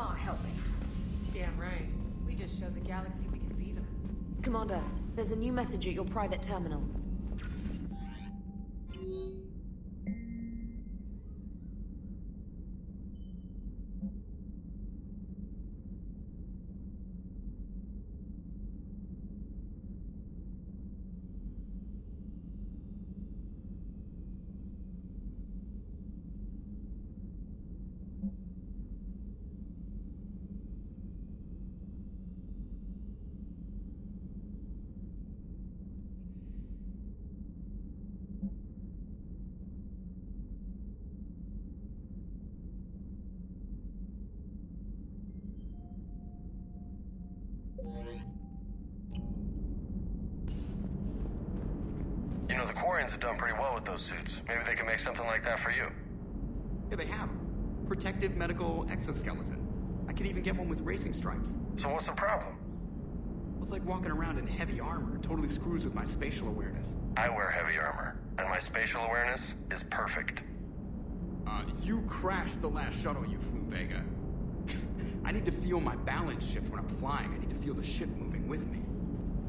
Lamar helping. Damn right. We just showed the galaxy we can beat them. Commander, there's a new message at your private terminal. You know, the Quarians have done pretty well with those suits. Maybe they can make something like that for you. Yeah, they have. Protective medical exoskeleton. I could even get one with racing stripes. So what's the problem? Well, it's like walking around in heavy armor. It totally screws with my spatial awareness. I wear heavy armor, and my spatial awareness is perfect. You crashed the last shuttle you flew, Vega. I need to feel my balance shift when I'm flying. I need to feel the ship moving with me.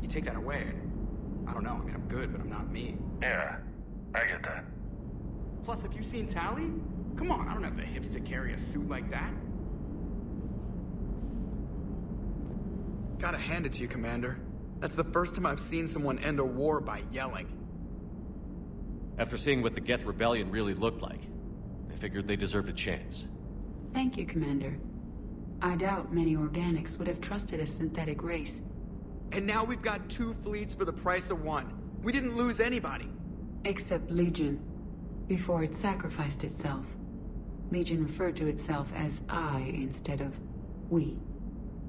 You take that away, and I don't know. I mean, I'm good, but I'm not me. Yeah, I get that. Plus, have you seen Tally? Come on, I don't have the hips to carry a suit like that. Gotta hand it to you, Commander. That's the first time I've seen someone end a war by yelling. After seeing what the Geth Rebellion really looked like, I figured they deserved a chance. Thank you, Commander. I doubt many organics would have trusted a synthetic race. And now we've got 2 fleets for the price of 1. We didn't lose anybody. Except Legion, before it sacrificed itself. Legion referred to itself as I instead of we.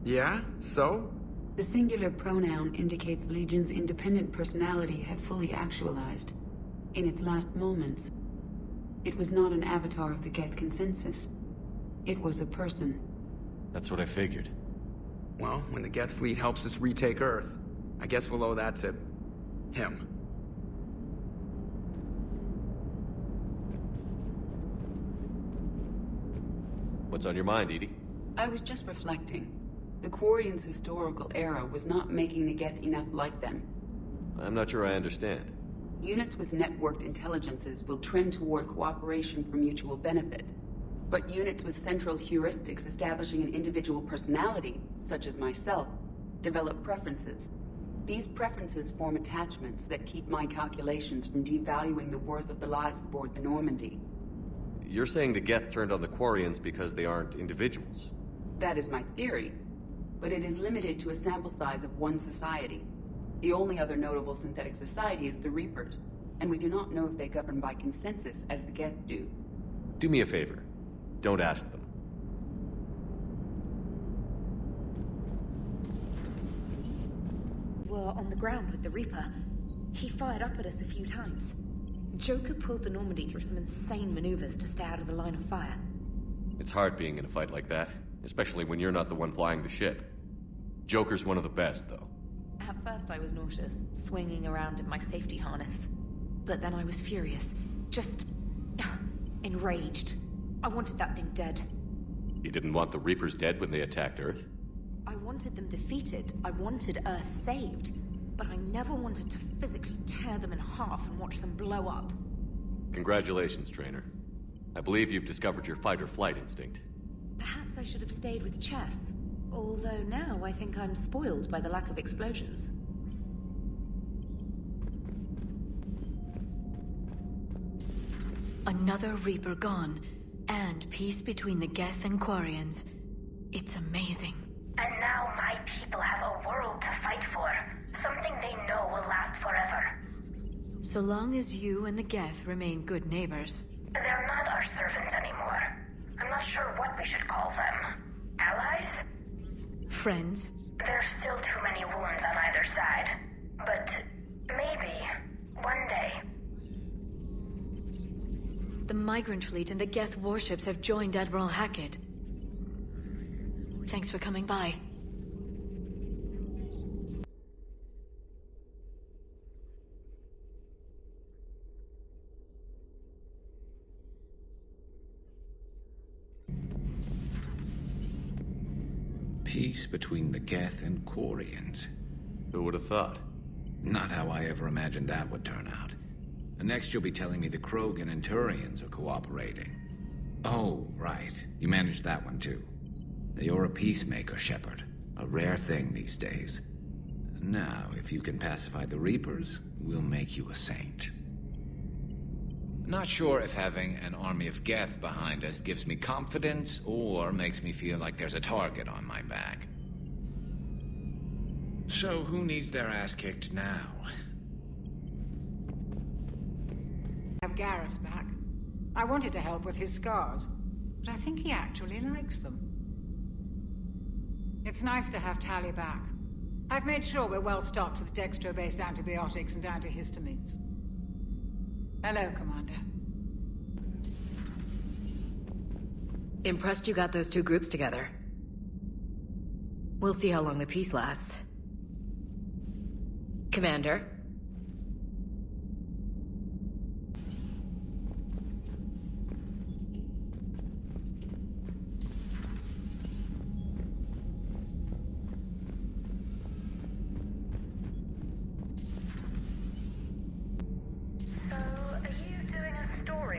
Yeah? So? The singular pronoun indicates Legion's independent personality had fully actualized. In its last moments, it was not an avatar of the Geth consensus. It was a person. That's what I figured. Well, when the Geth fleet helps us retake Earth, I guess we'll owe that to him. What's on your mind, Edie? I was just reflecting. The Quarians' historical era was not making the Geth enough like them. I'm not sure I understand. Units with networked intelligences will trend toward cooperation for mutual benefit. But units with central heuristics establishing an individual personality, such as myself, develop preferences. These preferences form attachments that keep my calculations from devaluing the worth of the lives aboard the Normandy. You're saying the Geth turned on the Quarians because they aren't individuals? That is my theory, but it is limited to a sample size of one society. The only other notable synthetic society is the Reapers, and we do not know if they govern by consensus as the Geth do. Do me a favor. Don't ask them. Were on the ground with the Reaper. He fired up at us a few times. Joker pulled the Normandy through some insane maneuvers to stay out of the line of fire. It's hard being in a fight like that, especially when you're not the one flying the ship. Joker's one of the best, though. At first I was nauseous, swinging around in my safety harness. But then I was furious. Just... enraged. I wanted that thing dead. You didn't want the Reapers dead when they attacked Earth? I wanted them defeated. I wanted Earth saved. But I never wanted to physically tear them in half and watch them blow up. Congratulations, Trainer. I believe you've discovered your fight-or-flight instinct. Perhaps I should have stayed with chess. Although now I think I'm spoiled by the lack of explosions. Another Reaper gone, and peace between the Geth and Quarians. It's amazing. And now my people have a world to fight for. Something they know will last forever. So long as you and the Geth remain good neighbors. They're not our servants anymore. I'm not sure what we should call them. Allies? Friends. There's still too many wounds on either side. But maybe, one day. The Migrant Fleet and the Geth warships have joined Admiral Hackett. Thanks for coming by. Peace between the Geth and Quarians. Who would have thought? Not how I ever imagined that would turn out. And next you'll be telling me the Krogan and Turians are cooperating. Oh, right. You managed that one too. You're a peacemaker, Shepard. A rare thing these days. Now, if you can pacify the Reapers, we'll make you a saint. Not sure if having an army of Geth behind us gives me confidence or makes me feel like there's a target on my back. So who needs their ass kicked now? Have Garrus back. I wanted to help with his scars, but I think he actually likes them. It's nice to have Tali back. I've made sure we're well stocked with dextro-based antibiotics and antihistamines. Hello, Commander. Impressed you got those two groups together. We'll see how long the peace lasts. Commander?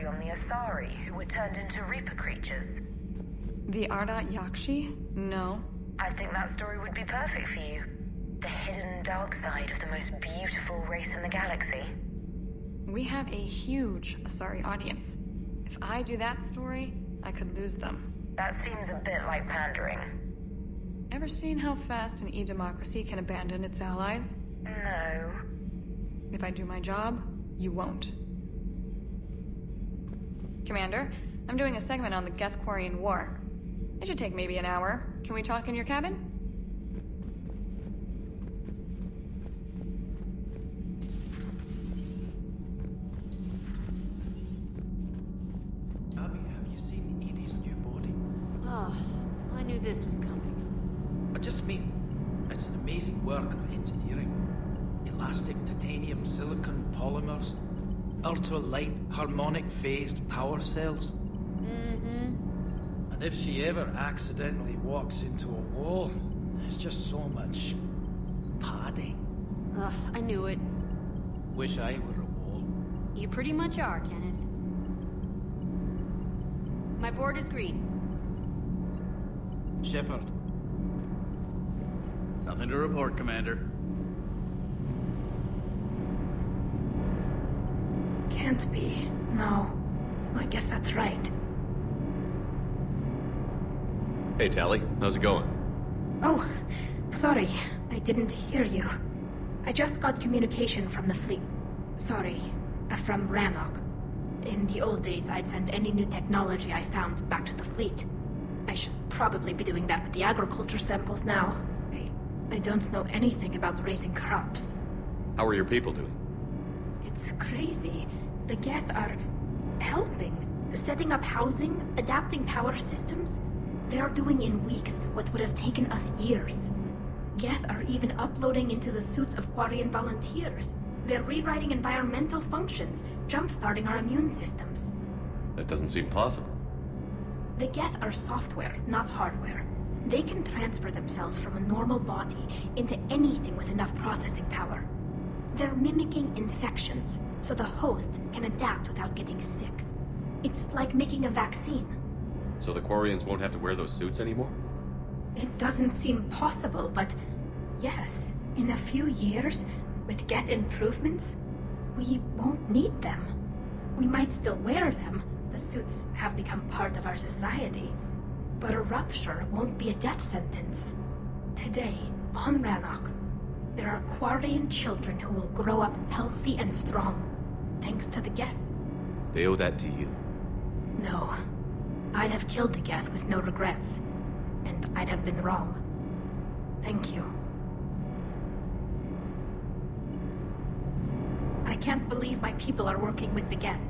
On the Asari, who were turned into Reaper creatures. The Ardat Yakshi? No. I think that story would be perfect for you. The hidden dark side of the most beautiful race in the galaxy. We have a huge Asari audience. If I do that story, I could lose them. That seems a bit like pandering. Ever seen how fast an e-democracy can abandon its allies? No. If I do my job, you won't. Commander, I'm doing a segment on the Geth-Quarian War. It should take maybe an hour. Can we talk in your cabin? Abby, have you seen Edie's new body? Oh, I knew this was coming. I just mean, it's an amazing work of engineering. Elastic titanium silicon polymers. Ultra-light, harmonic-phased power cells. Mm-hmm. And if she ever accidentally walks into a wall, there's just so much padding. Ugh, I knew it. Wish I were a wall. You pretty much are, Kenneth. My board is green. Shepard. Nothing to report, Commander. Can't be. No. I guess that's right. Hey, Tali. How's it going? Oh, sorry. I didn't hear you. I just got communication from the fleet. Sorry. From Rannoch. In the old days, I'd send any new technology I found back to the fleet. I should probably be doing that with the agriculture samples now. I don't know anything about raising crops. How are your people doing? It's crazy. The Geth are helping. Setting up housing, adapting power systems. They are doing in weeks what would have taken us years. Geth are even uploading into the suits of Quarian volunteers. They're rewriting environmental functions, jump-starting our immune systems. That doesn't seem possible. The Geth are software, not hardware. They can transfer themselves from a normal body into anything with enough processing power. They're mimicking infections, so the host can adapt without getting sick. It's like making a vaccine. So the Quarians won't have to wear those suits anymore? It doesn't seem possible, but yes, in a few years, with Geth improvements, we won't need them. We might still wear them. The suits have become part of our society. But a rupture won't be a death sentence. Today, on Rannoch, there are Quarian children who will grow up healthy and strong, thanks to the Geth. They owe that to you. No. I'd have killed the Geth with no regrets. And I'd have been wrong. Thank you. I can't believe my people are working with the Geth.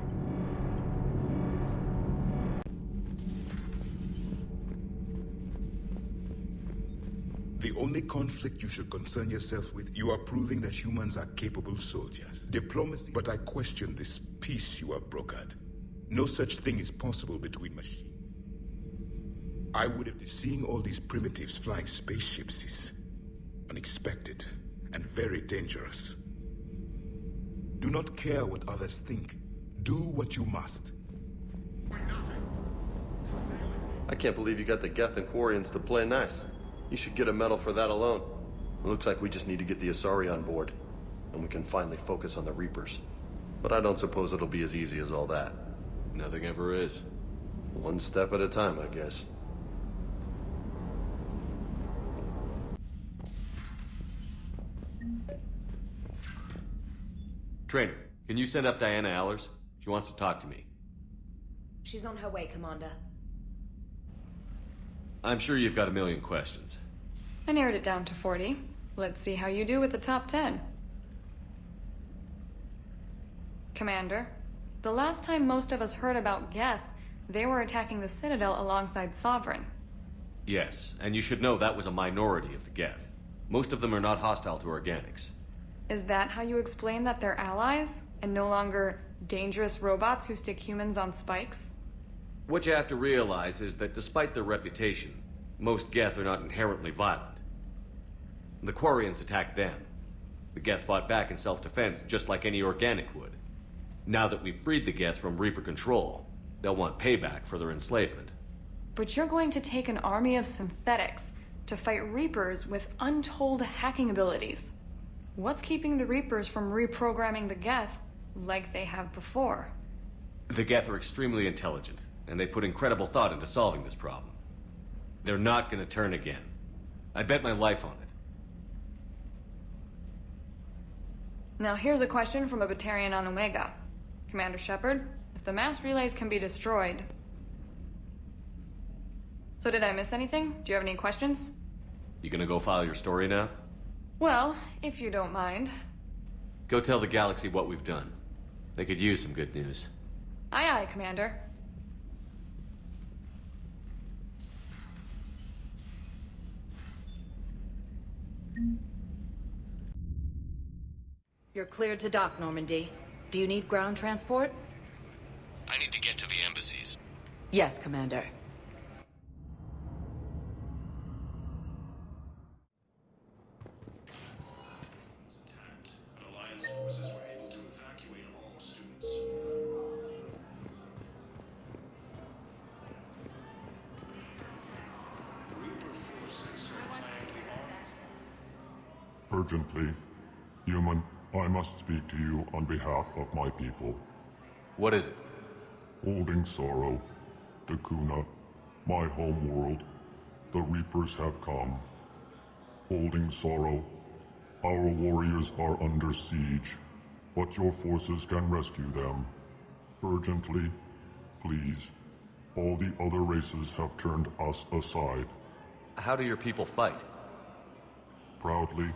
The only conflict you should concern yourself with, you are proving that humans are capable soldiers. Diplomacy, but I question this peace you have brokered. No such thing is possible between machines. I would have... Seeing all these primitives flying spaceships is unexpected and very dangerous. Do not care what others think. Do what you must. I can't believe you got the Geth and Quarians to play nice. You should get a medal for that alone. It looks like we just need to get the Asari on board, and we can finally focus on the Reapers. But I don't suppose it'll be as easy as all that. Nothing ever is. One step at a time, I guess. Trainer, can you send up Diana Allers? She wants to talk to me. She's on her way, Commander. I'm sure you've got a million questions. I narrowed it down to 40. Let's see how you do with the top 10. Commander, the last time most of us heard about Geth, they were attacking the Citadel alongside Sovereign. Yes, and you should know that was a minority of the Geth. Most of them are not hostile to organics. Is that how you explain that they're allies, and no longer dangerous robots who stick humans on spikes? What you have to realize is that despite their reputation, most Geth are not inherently violent. The Quarians attacked them. The Geth fought back in self-defense just like any organic would. Now that we've freed the Geth from Reaper control, they'll want payback for their enslavement. But you're going to take an army of synthetics to fight Reapers with untold hacking abilities. What's keeping the Reapers from reprogramming the Geth like they have before? The Geth are extremely intelligent, and they put incredible thought into solving this problem. They're not gonna turn again. I bet my life on it. Now here's a question from a Batarian on Omega. Commander Shepard, if the mass relays can be destroyed... So did I miss anything? Do you have any questions? You gonna go file your story now? Well, if you don't mind. Go tell the galaxy what we've done. They could use some good news. Aye aye, Commander. You're cleared to dock, Normandy. Do you need ground transport? I need to get to the embassies. Yes, Commander. Urgently, human, I must speak to you on behalf of my people. What is it? Holding sorrow, Dakuna, my home world, the Reapers have come. Holding sorrow, our warriors are under siege, but your forces can rescue them. Urgently, please. All the other races have turned us aside. How do your people fight? Proudly,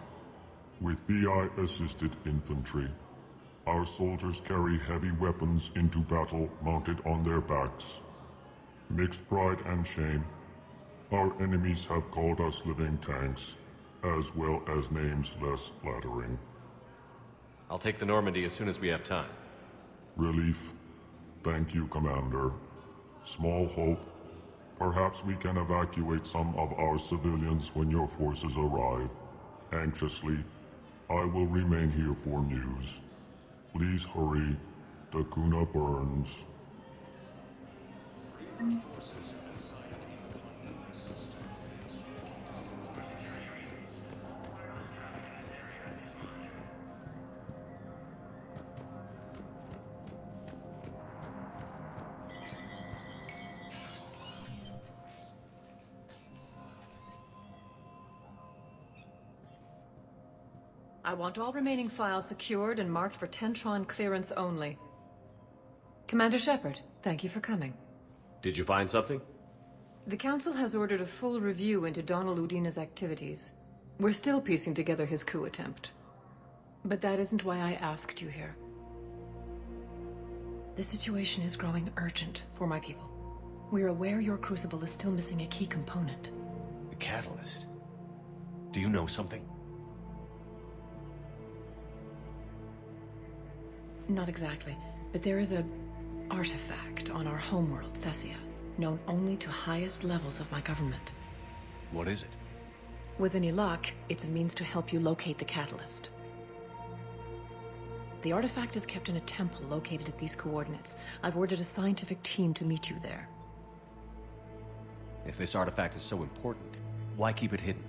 with VI-assisted infantry. Our soldiers carry heavy weapons into battle mounted on their backs. Mixed pride and shame, our enemies have called us living tanks, as well as names less flattering. I'll take the Normandy as soon as we have time. Relief. Thank you, Commander. Small hope. Perhaps we can evacuate some of our civilians when your forces arrive. Anxiously, I will remain here for news. Please hurry. Dakuna burns. I want all remaining files secured and marked for Tentron clearance only. Commander Shepard, thank you for coming. Did you find something? The Council has ordered a full review into Donald Udina's activities. We're still piecing together his coup attempt. But that isn't why I asked you here. The situation is growing urgent for my people. We're aware your Crucible is still missing a key component. The catalyst. Do you know something? Not exactly, but there is a artifact on our homeworld, Thessia. known only to highest levels of my government. What is it? With any luck, it's a means to help you locate the catalyst. The artifact is kept in a temple located at these coordinates. I've ordered a scientific team to meet you there. If this artifact is so important, why keep it hidden?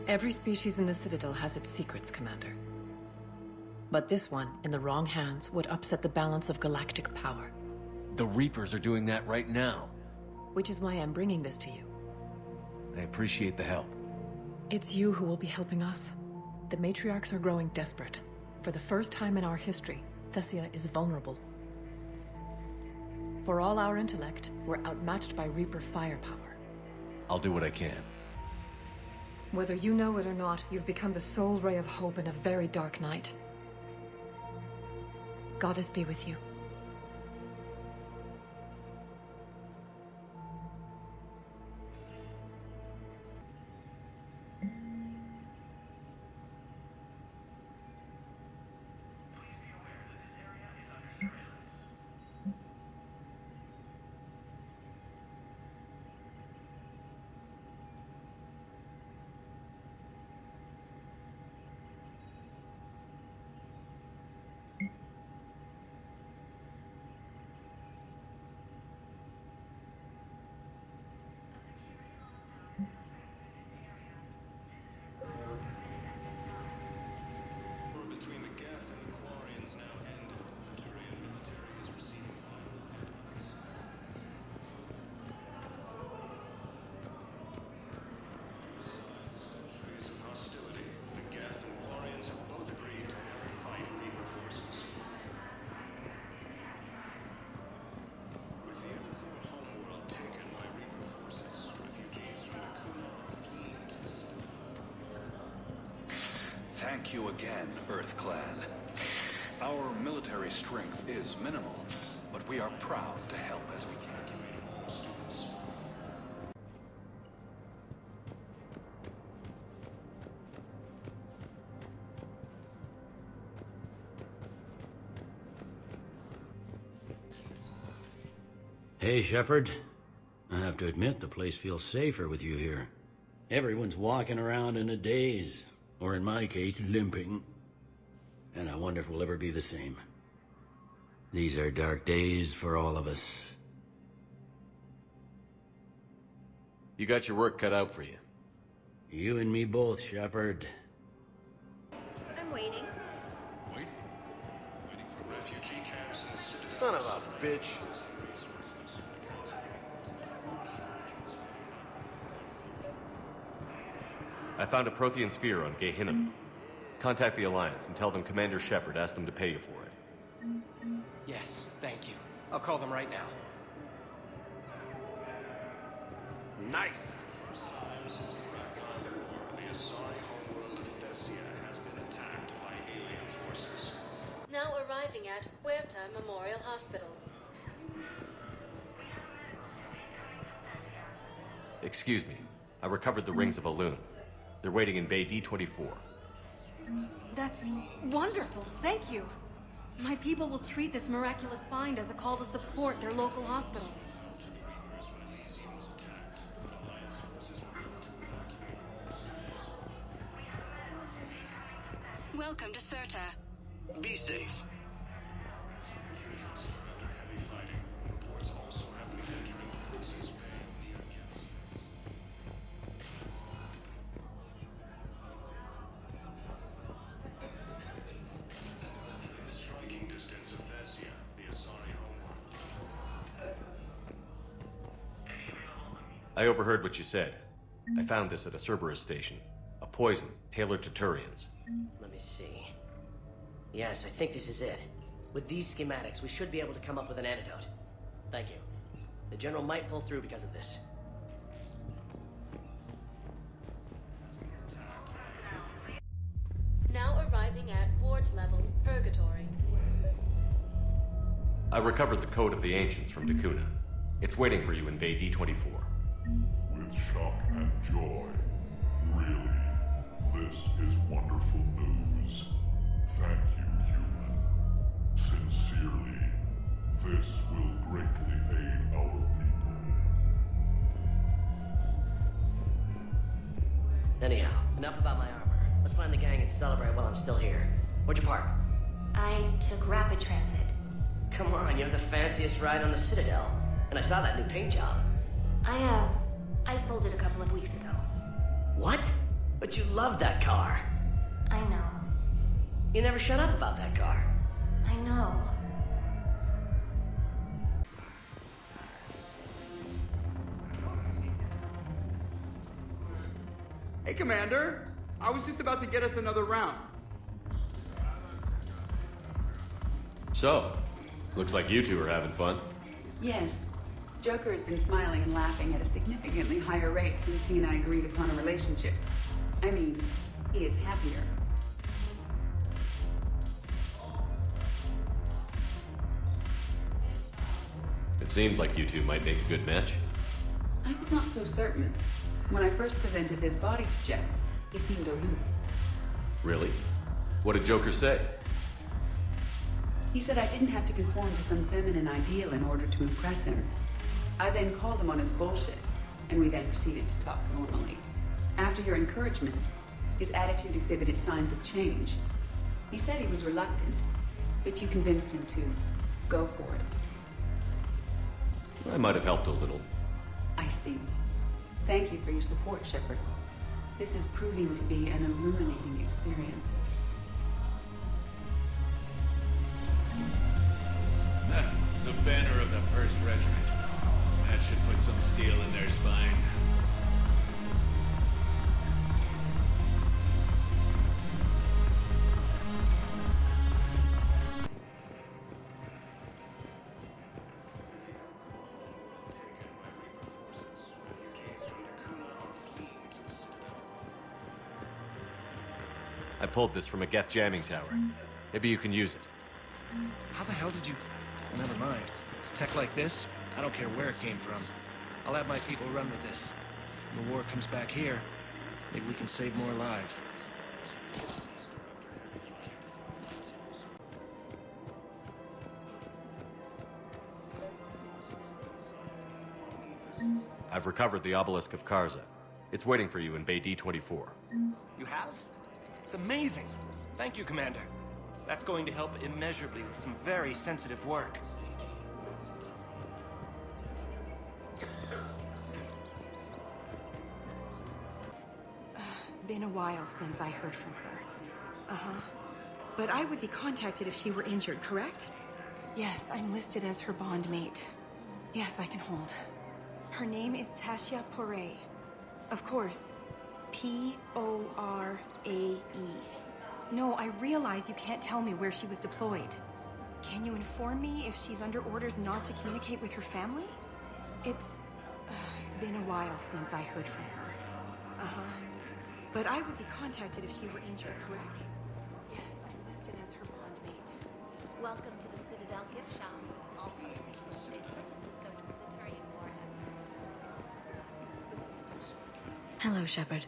Every species in the Citadel has its secrets, Commander. But this one, in the wrong hands, would upset the balance of galactic power. The Reapers are doing that right now. Which is why I'm bringing this to you. I appreciate the help. It's you who will be helping us. The matriarchs are growing desperate. For the first time in our history, Thessia is vulnerable. For all our intellect, we're outmatched by Reaper firepower. I'll do what I can. Whether you know it or not, you've become the sole ray of hope in a very dark night. Goddess be with you. Thank you again, Earth Clan. Our military strength is minimal, but we are proud to help as we can. Hey, Shepard. I have to admit, the place feels safer with you here. Everyone's walking around in a daze. Or in my case, limping. And I wonder if we'll ever be the same. These are dark days for all of us. You got your work cut out for you. You and me both, Shepard. I'm waiting. Waiting for refugee camps and citizens. Son of a bitch. I found a Prothean sphere on Gehinnom. Contact the Alliance and tell them Commander Shepard asked them to pay you for it. Yes, thank you. I'll call them right now. Nice! First time since the Rakon War, the Asari homeworld of Thessia has been attacked by alien forces. Now arriving at Huerta Memorial Hospital. Excuse me. I recovered the rings of Elune. They're waiting in Bay D-24. That's wonderful. Thank you. My people will treat this miraculous find as a call to support their local hospitals. Welcome to Serta. Be safe. After heavy fighting, reports also have the entering of Princess Bay near Kess. In striking distance of Thessia, the Asari homeworld. I overheard what you said. I found this at a Cerberus station. A poison tailored to Turians. Let me see. Yes, I think this is it. With these schematics, we should be able to come up with an antidote. Thank you. The General might pull through because of this. Now arriving at ward level Purgatory. I recovered the Code of the Ancients from Dakuna. It's waiting for you in Bay D-24. With shock and joy. Really, this is wonderful news. Thank you, human. Sincerely, This will greatly aid our people. Anyhow, enough about my armor. Let's find the gang and celebrate while I'm still here. Where'd you park? I took rapid transit. Come on, you have the fanciest ride on the Citadel. And I saw that new paint job. I sold it a couple of weeks ago. What? But you love that car. I know. You never shut up about that car. I know. Hey, Commander. I was just about to get us another round. So, looks like you two are having fun. Yes. Joker has been smiling and laughing at a significantly higher rate since he and I agreed upon a relationship. I mean, he is happier. It seemed like you two might make a good match. I was not so certain. When I first presented this body to Jeff, he seemed aloof. Really? What did Joker say? He said I didn't have to conform to some feminine ideal in order to impress him. I then called him on his bullshit, and we then proceeded to talk normally. After your encouragement, his attitude exhibited signs of change. He said he was reluctant, but you convinced him to go for it. I might have helped a little. I see. Thank you for your support, Shepard. This is proving to be an illuminating experience. The banner of the 1st Regiment. That should put some steel in their spine. I pulled this from a Geth jamming tower. Maybe you can use it. How the hell did you... Oh, never mind. Tech like this, I don't care where it came from. I'll have my people run with this. When the war comes back here, maybe we can save more lives. I've recovered the obelisk of Karza. It's waiting for you in Bay D-24. You have? It's amazing. Thank you, Commander. That's going to help immeasurably with some very sensitive work. Been a while since I heard from her. Uh-huh. But I would be contacted if she were injured, correct? Yes, I'm listed as her bond mate. Yes, I can hold. Her name is Tasha Poray. Of course. P-O-R-A-E. No, I realize you can't tell me where she was deployed. Can you inform me if she's under orders not to communicate with her family? It's been a while since I heard from her. Uh-huh. But I would be contacted if she were injured, correct? Yes, I'm listed as her bond mate. Welcome to the Citadel gift shop. All proceeds from today's purchases go to the Turian warhead. Hello, Shepard.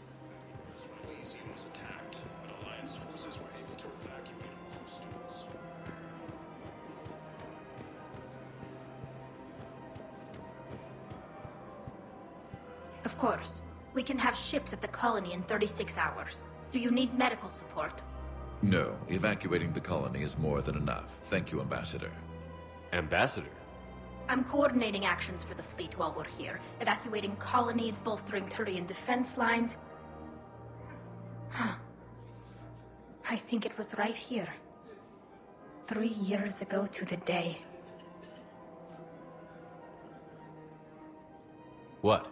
Elysium was attacked, but Alliance forces were able to evacuate all students. Of course. We can have ships at the colony in 36 hours. Do you need medical support? No, evacuating the colony is more than enough. Thank you, Ambassador. Ambassador? I'm coordinating actions for the fleet while we're here, evacuating colonies, bolstering Turian defense lines. I think it was right here. 3 years ago to the day. What?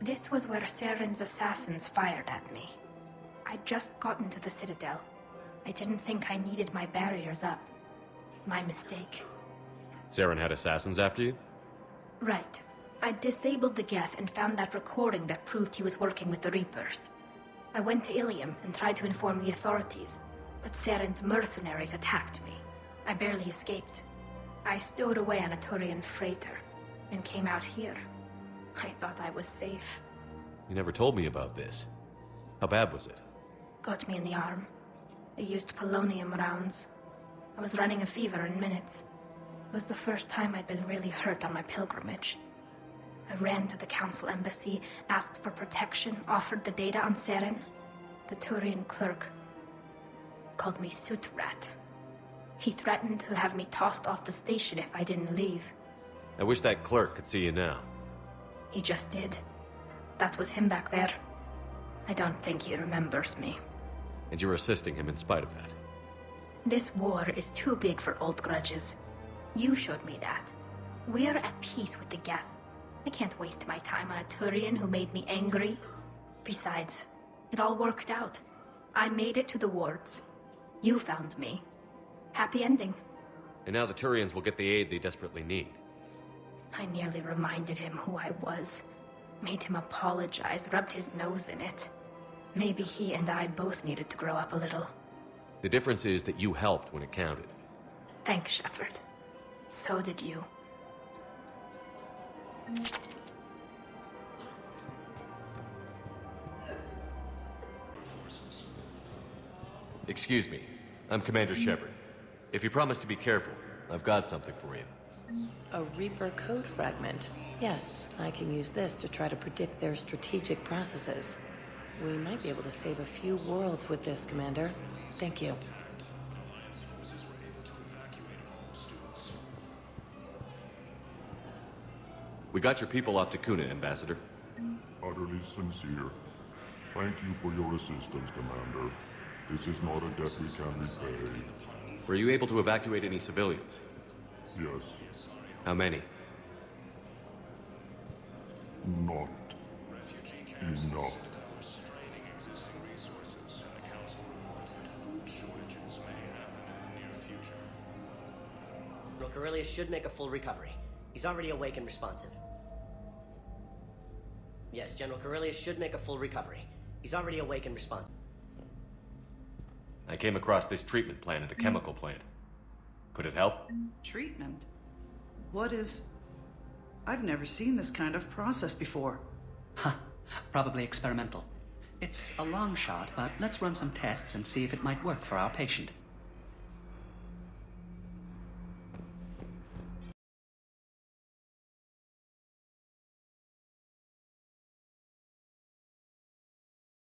This was where Saren's assassins fired at me. I'd just gotten to the Citadel. I didn't think I needed my barriers up. My mistake. Saren had assassins after you? Right. I disabled the Geth and found that recording that proved he was working with the Reapers. I went to Ilium and tried to inform the authorities, but Saren's mercenaries attacked me. I barely escaped. I stowed away on a Turian freighter and came out here. I thought I was safe. You never told me about this. How bad was it? Got me in the arm. They used polonium rounds. I was running a fever in minutes. It was the first time I'd been really hurt on my pilgrimage. I ran to the Council embassy, asked for protection, offered the data on Seren. The Turian clerk called me Soot Rat. He threatened to have me tossed off the station if I didn't leave. I wish that clerk could see you now. He just did. That was him back there. I don't think he remembers me. And you're assisting him in spite of that. This war is too big for old grudges. You showed me that. We're at peace with the Geth. I can't waste my time on a Turian who made me angry. Besides, it all worked out. I made it to the wards. You found me. Happy ending. And now the Turians will get the aid they desperately need. I nearly reminded him who I was. Made him apologize, rubbed his nose in it. Maybe he and I both needed to grow up a little. The difference is that you helped when it counted. Thanks, Shepard. So did you. Excuse me. I'm Commander Shepard. If you promise to be careful, I've got something for you. A Reaper code fragment. Yes, I can use this to try to predict their strategic processes. We might be able to save a few worlds with this, Commander. Thank you. We got your people off to Kuna, Ambassador. Utterly sincere. Thank you for your assistance, Commander. This is not a debt we can repay. Were you able to evacuate any civilians? Yes. How many? Not enough. General Corellius should make a full recovery. He's already awake and responsive. Yes, General Corellius should make a full recovery. He's already awake and responsive. I came across this treatment plan at a chemical plant. Could it help? Treatment? What is... I've never seen this kind of process before. Huh. Probably experimental. It's a long shot, but let's run some tests and see if it might work for our patient.